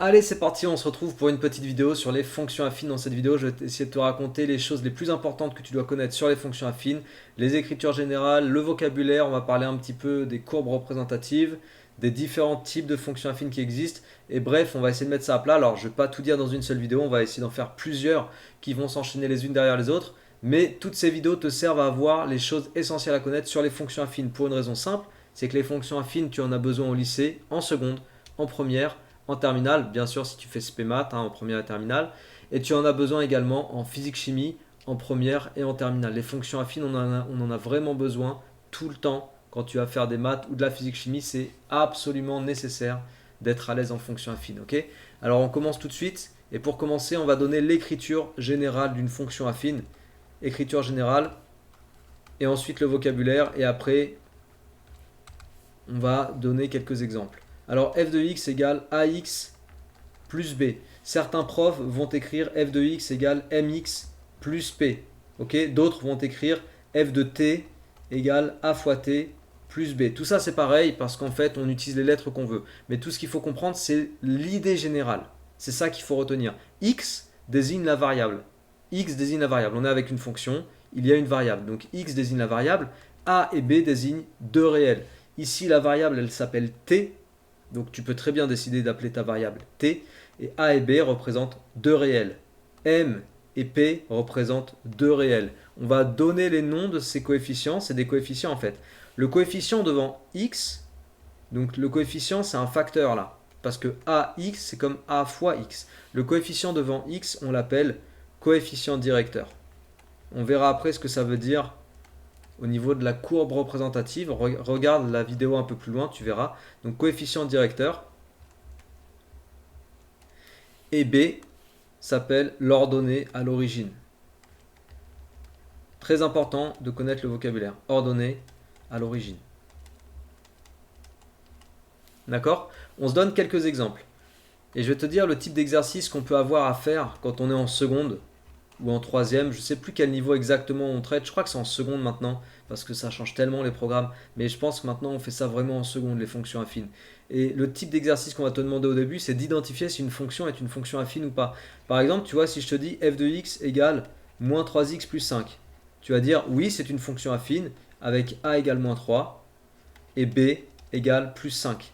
Allez, c'est parti, on se retrouve pour une petite vidéo sur les fonctions affines. Dans cette vidéo, je vais essayer de te raconter les choses les plus importantes que tu dois connaître sur les fonctions affines, les écritures générales, le vocabulaire, on va parler un petit peu des courbes représentatives, des différents types de fonctions affines qui existent, et bref, on va essayer de mettre ça à plat. Alors, je ne vais pas tout dire dans une seule vidéo, on va essayer d'en faire plusieurs qui vont s'enchaîner les unes derrière les autres, mais toutes ces vidéos te servent à avoir les choses essentielles à connaître sur les fonctions affines pour une raison simple, c'est que les fonctions affines, tu en as besoin au lycée, en seconde, en première, en terminale, bien sûr si tu fais spé maths, en première et terminale, et tu en as besoin également en physique-chimie, en première et en terminale. Les fonctions affines, on en a vraiment besoin tout le temps quand tu vas faire des maths ou de la physique-chimie, c'est absolument nécessaire d'être à l'aise en fonctions affines. Ok. Alors on commence tout de suite, et pour commencer, on va donner l'écriture générale d'une fonction affine, écriture générale, et ensuite le vocabulaire, et après on va donner quelques exemples. Alors f de x égale ax plus b. Certains profs vont écrire f de x égale mx plus p. Okay. D'autres vont écrire f de t égale a fois t plus b. Tout ça c'est pareil parce qu'en fait on utilise les lettres qu'on veut. Mais tout ce qu'il faut comprendre c'est l'idée générale. C'est ça qu'il faut retenir. X désigne la variable. X désigne la variable. On est avec une fonction, il y a une variable. Donc x désigne la variable, a et b désignent deux réels. Ici la variable elle s'appelle t. Donc tu peux très bien décider d'appeler ta variable t, et a et b représentent deux réels. M et p représentent deux réels. On va donner les noms de ces coefficients, c'est des coefficients en fait. Le coefficient devant x, donc le coefficient c'est un facteur là, parce que ax c'est comme a fois x. Le coefficient devant x on l'appelle coefficient directeur. On verra après ce que ça veut dire au niveau de la courbe représentative. Regarde la vidéo un peu plus loin, tu verras. Donc coefficient directeur. Et B s'appelle l'ordonnée à l'origine. Très important de connaître le vocabulaire. Ordonnée à l'origine. D'accord? On se donne quelques exemples. Et je vais te dire le type d'exercice qu'on peut avoir à faire quand on est en seconde ou en troisième, je ne sais plus quel niveau exactement on traite, je crois que c'est en seconde maintenant, parce que ça change tellement les programmes, mais je pense que maintenant on fait ça vraiment en seconde, les fonctions affines. Et le type d'exercice qu'on va te demander au début, c'est d'identifier si une fonction est une fonction affine ou pas. Par exemple, tu vois, si je te dis f de x égale moins 3x plus 5, tu vas dire oui, c'est une fonction affine, avec a égale moins 3, et b égale plus 5.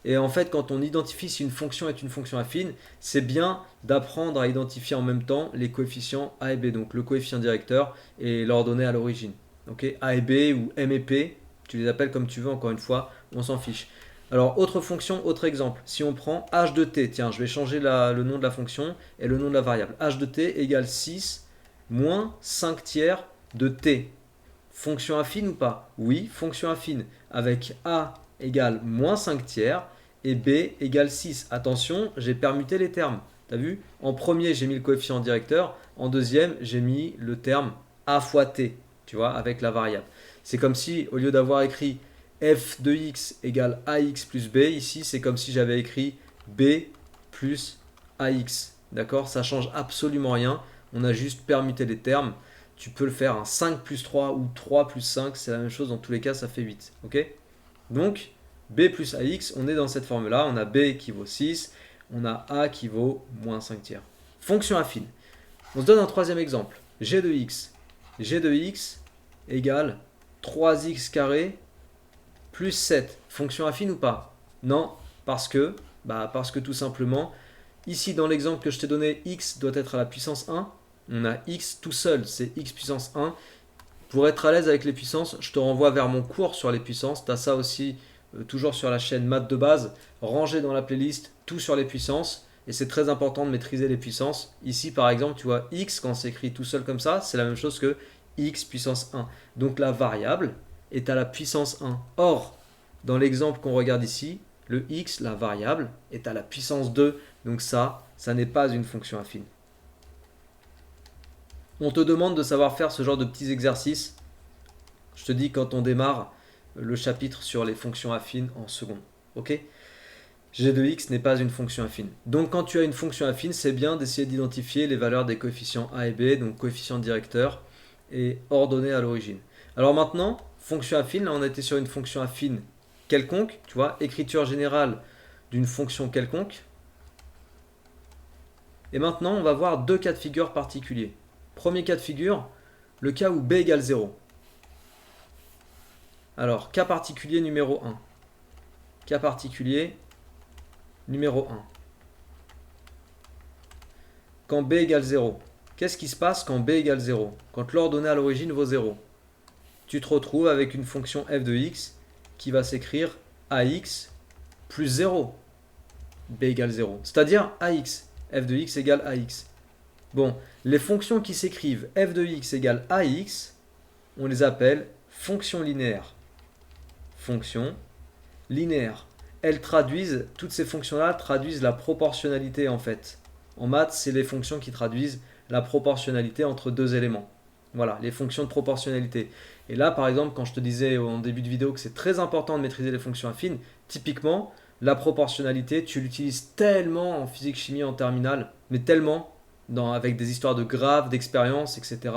Et en fait, quand on identifie si une fonction est une fonction affine, c'est bien d'apprendre à identifier en même temps les coefficients a et b, donc le coefficient directeur et l'ordonnée à l'origine. Okay, a et b ou m et p, tu les appelles comme tu veux, encore une fois, on s'en fiche. Alors, autre fonction, autre exemple. Si on prend h de t, tiens, je vais changer le nom de la fonction et le nom de la variable. H de t égale 6 moins 5 tiers de t. Fonction affine ou pas? Oui, fonction affine. Avec a égale moins 5 tiers et b égale 6. Attention, j'ai permuté les termes. T'as vu? En premier, j'ai mis le coefficient directeur. En deuxième, j'ai mis le terme a fois t, tu vois, avec la variable. C'est comme si, au lieu d'avoir écrit f de x égale ax plus b, ici, c'est comme si j'avais écrit b plus ax. D'accord? Ça change absolument rien. On a juste permuté les termes. Tu peux le faire un 5 plus 3 ou 3 plus 5, c'est la même chose, dans tous les cas, ça fait 8. Ok? Donc, b plus ax, on est dans cette forme-là. On a b qui vaut 6, on a a qui vaut moins 5 tiers. Fonction affine. On se donne un troisième exemple. G de x. G de x égale 3x carré plus 7. Fonction affine ou pas? Non, parce que tout simplement, ici dans l'exemple que je t'ai donné, x doit être à la puissance 1. On a x tout seul, c'est x puissance 1. Pour être à l'aise avec les puissances, je te renvoie vers mon cours sur les puissances. Tu as ça aussi toujours sur la chaîne Maths de base, rangé dans la playlist, tout sur les puissances. Et c'est très important de maîtriser les puissances. Ici, par exemple, tu vois x, quand c'est écrit tout seul comme ça, c'est la même chose que x puissance 1. Donc la variable est à la puissance 1. Or, dans l'exemple qu'on regarde ici, le x, la variable, est à la puissance 2. Donc ça n'est pas une fonction affine. On te demande de savoir faire ce genre de petits exercices. Je te dis quand on démarre le chapitre sur les fonctions affines en seconde. Ok? G de x n'est pas une fonction affine. Donc quand tu as une fonction affine, c'est bien d'essayer d'identifier les valeurs des coefficients a et b, donc coefficient directeur et ordonnée à l'origine. Alors maintenant, fonction affine, là on était sur une fonction affine quelconque, tu vois, écriture générale d'une fonction quelconque. Et maintenant, on va voir deux cas de figure particuliers. Premier cas de figure, le cas où b égale 0. Alors, cas particulier numéro 1. Cas particulier numéro 1. Quand b égale 0. Qu'est-ce qui se passe quand b égale 0? Quand l'ordonnée à l'origine vaut 0. Tu te retrouves avec une fonction f de x qui va s'écrire ax plus 0. b égale 0. C'est-à-dire ax. f de x égale ax. Bon, les fonctions qui s'écrivent f de x égale ax, on les appelle fonctions linéaires. Fonctions linéaires. Elles traduisent, toutes ces fonctions-là traduisent la proportionnalité en fait. En maths, c'est les fonctions qui traduisent la proportionnalité entre deux éléments. Voilà, les fonctions de proportionnalité. Et là, par exemple, quand je te disais en début de vidéo que c'est très important de maîtriser les fonctions affines, typiquement, la proportionnalité, tu l'utilises tellement en physique-chimie en terminale, mais tellement, avec des histoires de graphes, d'expériences, etc.,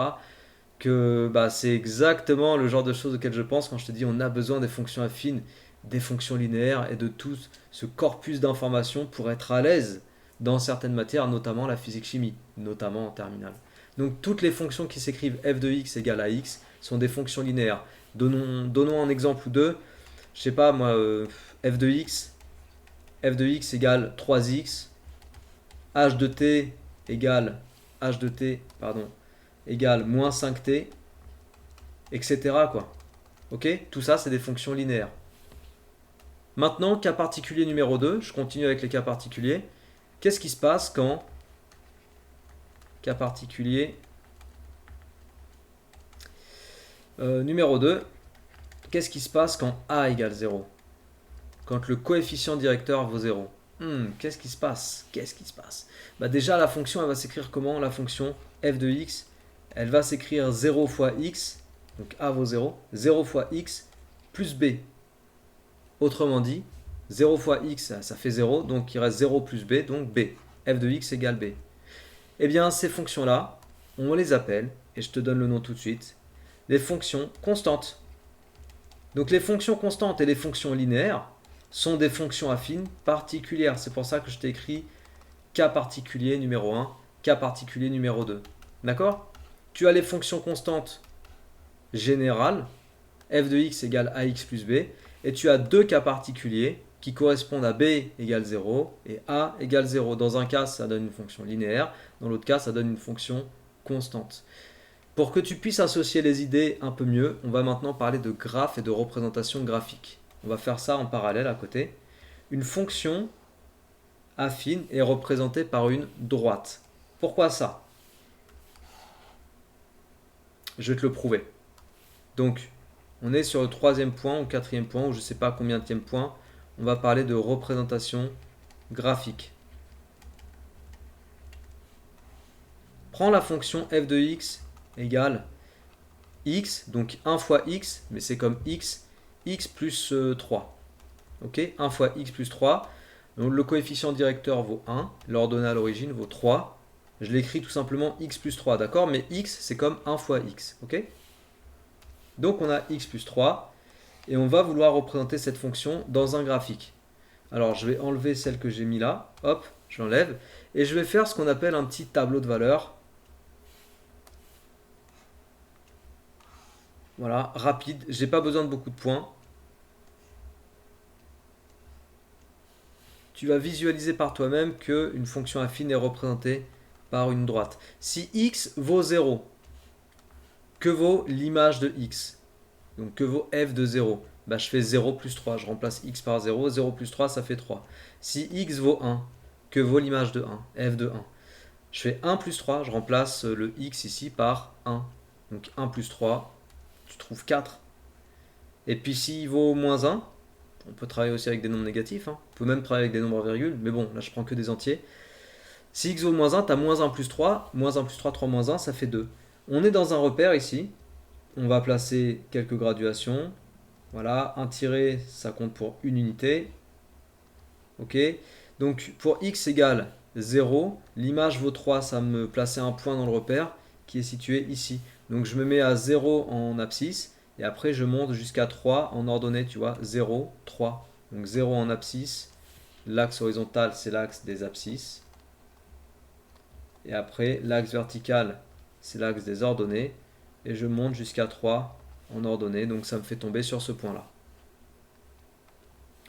que c'est exactement le genre de choses auxquelles je pense quand je te dis on a besoin des fonctions affines, des fonctions linéaires et de tout ce corpus d'informations pour être à l'aise dans certaines matières, notamment la physique-chimie, notamment en terminale. Donc toutes les fonctions qui s'écrivent f de x égale à x sont des fonctions linéaires. Donnons un exemple ou deux. Je sais pas moi, f de x égale 3x, h de t égale égale moins 5t, etc. quoi. Ok? Tout ça, c'est des fonctions linéaires. Maintenant, cas particulier numéro 2, je continue avec les cas particuliers. Qu'est-ce qui se passe quand, cas particulier numéro 2, qu'est-ce qui se passe quand a égale 0? Quand le coefficient directeur vaut 0. Qu'est-ce qui se passe? Déjà, la fonction, elle va s'écrire comment? La fonction f de x, elle va s'écrire 0 fois x, donc a vaut 0, 0 fois x plus b. Autrement dit, 0 fois x, ça fait 0, donc il reste 0 plus b, donc b. f de x égale b. Eh bien, ces fonctions-là, on les appelle, et je te donne le nom tout de suite, les fonctions constantes. Donc les fonctions constantes et les fonctions linéaires sont des fonctions affines particulières. C'est pour ça que je t'ai écrit cas particulier numéro 1, cas particulier numéro 2. D'accord? Tu as les fonctions constantes générales, f de x égale ax plus b, et tu as deux cas particuliers qui correspondent à b égale 0 et a égale 0. Dans un cas, ça donne une fonction linéaire, dans l'autre cas, ça donne une fonction constante. Pour que tu puisses associer les idées un peu mieux, on va maintenant parler de graphes et de représentation graphique. On va faire ça en parallèle à côté. Une fonction affine est représentée par une droite. Pourquoi ça? Je vais te le prouver. Donc, on est sur le troisième point ou quatrième point, ou je ne sais pas combienième point. On va parler de représentation graphique. Prends la fonction f de x égale x, donc 1 fois x, mais c'est comme x plus 3. Ok, 1 fois x plus 3. Donc le coefficient directeur vaut 1, l'ordonnée à l'origine vaut 3. Je l'écris tout simplement x plus 3, d'accord? Mais x, c'est comme 1 fois x, ok? Donc on a x plus 3, et on va vouloir représenter cette fonction dans un graphique. Alors je vais enlever celle que j'ai mis là, hop, je l'enlève, et je vais faire ce qu'on appelle un petit tableau de valeurs. Voilà, rapide, j'ai pas besoin de beaucoup de points. Tu vas visualiser par toi-même qu'une fonction affine est représentée par une droite. Si x vaut 0, que vaut l'image de x? Donc que vaut f de 0? Je fais 0 plus 3, je remplace x par 0, 0 plus 3 ça fait 3. Si x vaut 1, que vaut l'image de 1? F de 1. Je fais 1 plus 3, je remplace le x ici par 1. Donc 1 plus 3, tu trouves 4. Et puis s'il vaut moins 1, on peut travailler aussi avec des nombres négatifs, on peut même travailler avec des nombres virgules, mais bon, là je prends que des entiers. Si x vaut moins 1, tu as moins 1 plus 3, moins 1 plus 3, 3 moins 1, ça fait 2. On est dans un repère ici, on va placer quelques graduations. Voilà, un tiré, ça compte pour une unité. Ok, donc pour x égale 0, l'image vaut 3, ça me plaçait un point dans le repère qui est situé ici. Donc je me mets à 0 en abscisse, et après je monte jusqu'à 3 en ordonnée, tu vois, 0, 3. Donc 0 en abscisse, l'axe horizontal c'est l'axe des abscisses. Et après, l'axe vertical, c'est l'axe des ordonnées. Et je monte jusqu'à 3 en ordonnées. Donc ça me fait tomber sur ce point-là.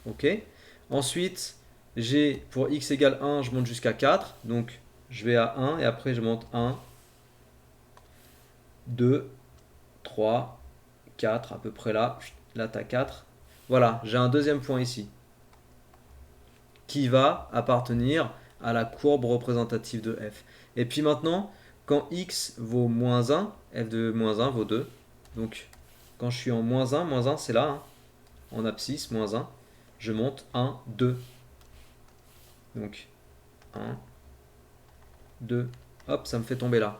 Ok. Ensuite, j'ai pour x égale 1, je monte jusqu'à 4. Donc je vais à 1 et après je monte 1, 2, 3, 4 à peu près là. Là, tu as 4. Voilà, j'ai un deuxième point ici qui va appartenir à la courbe représentative de f. Et puis maintenant, quand x vaut moins 1, f de moins 1 vaut 2. Donc, quand je suis en moins 1 c'est là, hein, en abscisse, moins 1, je monte 1, 2. Donc, 1, 2, hop, ça me fait tomber là.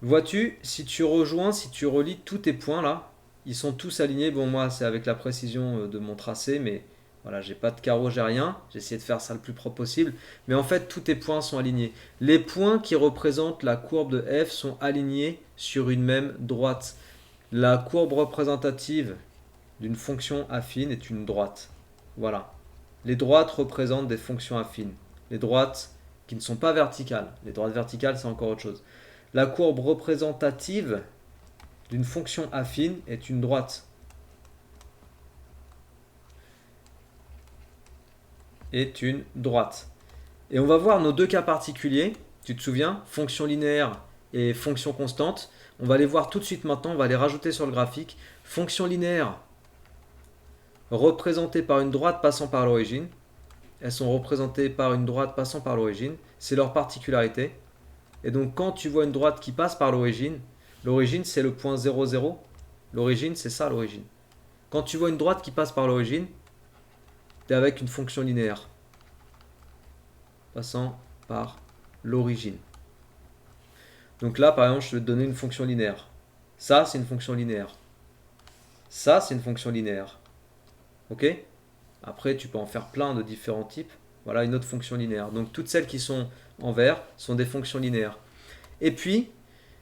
Vois-tu, si tu relis tous tes points là, ils sont tous alignés. Bon, moi, c'est avec la précision de mon tracé, mais voilà, j'ai pas de carreau, j'ai rien. J'ai essayé de faire ça le plus propre possible. Mais en fait, tous tes points sont alignés. Les points qui représentent la courbe de f sont alignés sur une même droite. La courbe représentative d'une fonction affine est une droite. Voilà. Les droites représentent des fonctions affines. Les droites qui ne sont pas verticales. Les droites verticales, c'est encore autre chose. La courbe représentative d'une fonction affine est une droite. Est une droite. Et on va voir nos deux cas particuliers. Tu te souviens, fonction linéaire et fonction constante. On va les voir tout de suite maintenant. On va les rajouter sur le graphique. Fonction linéaire représentée par une droite passant par l'origine. Elles sont représentées par une droite passant par l'origine. C'est leur particularité. Et donc quand tu vois une droite qui passe par l'origine c'est le point 0, 0. L'origine, c'est ça l'origine. Quand tu vois une droite qui passe par l'origine, tu es avec une fonction linéaire. Passant par l'origine. Donc là, par exemple, je vais te donner une fonction linéaire. Ça, c'est une fonction linéaire. Ça, c'est une fonction linéaire. Ok? Après, tu peux en faire plein de différents types. Voilà une autre fonction linéaire. Donc toutes celles qui sont en vert sont des fonctions linéaires. Et puis,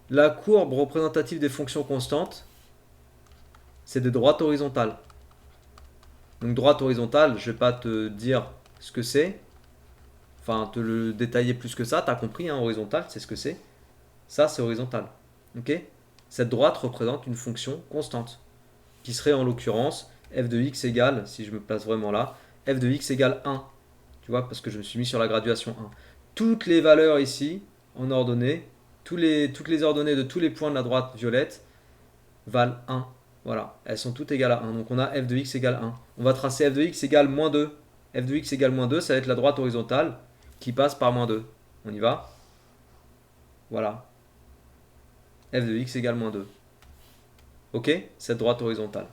la courbe représentative des fonctions constantes, c'est des droites horizontales. Donc droite horizontale, je ne vais pas te dire ce que c'est, enfin te le détailler plus que ça, tu as compris, hein, horizontale, c'est ce que c'est. Ça, c'est horizontal. Ok? Cette droite représente une fonction constante, qui serait en l'occurrence f de x égale, si je me place vraiment là, f de x égale 1. Tu vois, parce que je me suis mis sur la graduation 1. Toutes les valeurs ici, en ordonnée, toutes les ordonnées de tous les points de la droite violette valent 1. Voilà, elles sont toutes égales à 1. Donc on a f de x égale 1. On va tracer f de x égale moins 2. f de x égale moins 2, ça va être la droite horizontale qui passe par moins 2. On y va? Voilà. f de x égale moins 2. Ok? Cette droite horizontale.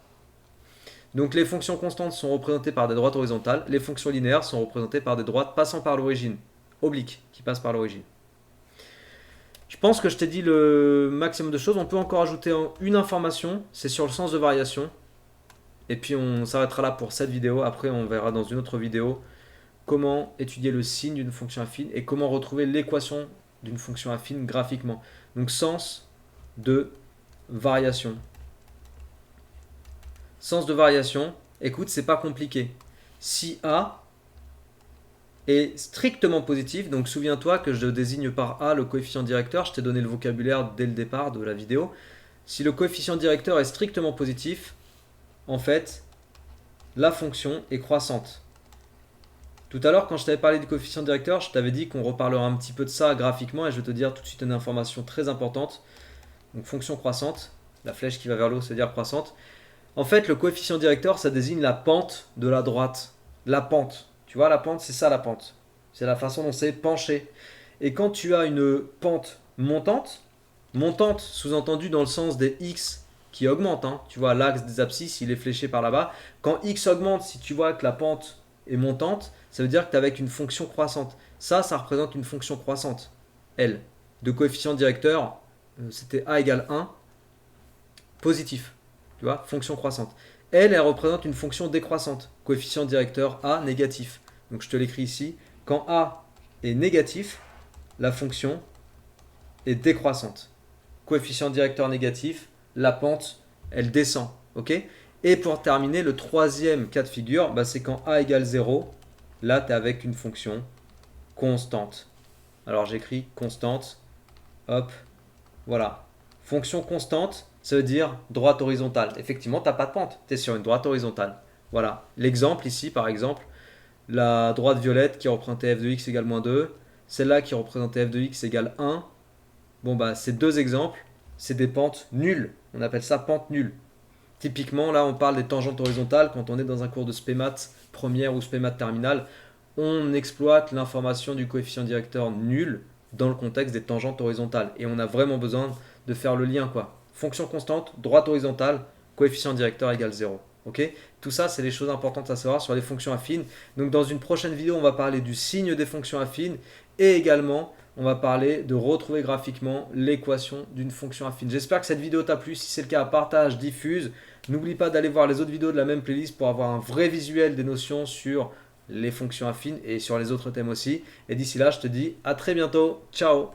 Donc les fonctions constantes sont représentées par des droites horizontales. Les fonctions linéaires sont représentées par des droites passant par l'origine. Obliques, qui passent par l'origine. Je pense que je t'ai dit le maximum de choses. On peut encore ajouter une information, c'est sur le sens de variation. Et puis on s'arrêtera là pour cette vidéo. Après on verra dans une autre vidéo comment étudier le signe d'une fonction affine et comment retrouver l'équation d'une fonction affine graphiquement. Donc sens de variation. Sens de variation, écoute, c'est pas compliqué. Si A est strictement positif, donc souviens-toi que je désigne par A le coefficient directeur, je t'ai donné le vocabulaire dès le départ de la vidéo. Si le coefficient directeur est strictement positif, en fait, la fonction est croissante. Tout à l'heure, quand je t'avais parlé du coefficient directeur, je t'avais dit qu'on reparlera un petit peu de ça graphiquement et je vais te dire tout de suite une information très importante. Donc fonction croissante, la flèche qui va vers le haut, c'est-à-dire croissante. En fait, le coefficient directeur, ça désigne la pente de la droite. La pente. Tu vois, la pente, c'est ça la pente. C'est la façon dont c'est penché. Et quand tu as une pente montante, montante sous-entendu dans le sens des x qui augmentent, hein. Tu vois, l'axe des abscisses, il est fléché par là-bas. Quand x augmente, si tu vois que la pente est montante, ça veut dire que tu es avec une fonction croissante. Ça représente une fonction croissante. L. De coefficient directeur, c'était a égale 1, positif. Tu vois, fonction croissante. Elle représente une fonction décroissante. Coefficient directeur A négatif. Donc je te l'écris ici. Quand A est négatif, la fonction est décroissante. Coefficient directeur négatif, la pente, elle descend. Ok? Et pour terminer, le troisième cas de figure, c'est quand A égale 0. Là, tu es avec une fonction constante. Alors j'écris constante, hop, voilà. Fonction constante, ça veut dire droite horizontale. Effectivement, tu n'as pas de pente, tu es sur une droite horizontale. Voilà. L'exemple ici, par exemple, la droite violette qui représentait f de x égale moins 2, celle-là qui représentait f de x égale 1. Bon, bah, ces deux exemples, c'est des pentes nulles. On appelle ça pente nulle. Typiquement, là, on parle des tangentes horizontales quand on est dans un cours de spémat première ou spémat terminale. On exploite l'information du coefficient directeur nul dans le contexte des tangentes horizontales. Et on a vraiment besoin de faire le lien, quoi. Fonction constante, droite horizontale, coefficient directeur égale 0. Ok. Tout ça, c'est les choses importantes à savoir sur les fonctions affines. Donc, dans une prochaine vidéo, on va parler du signe des fonctions affines et également, on va parler de retrouver graphiquement l'équation d'une fonction affine. J'espère que cette vidéo t'a plu. Si c'est le cas, partage, diffuse. N'oublie pas d'aller voir les autres vidéos de la même playlist pour avoir un vrai visuel des notions sur les fonctions affines et sur les autres thèmes aussi. Et d'ici là, je te dis à très bientôt. Ciao!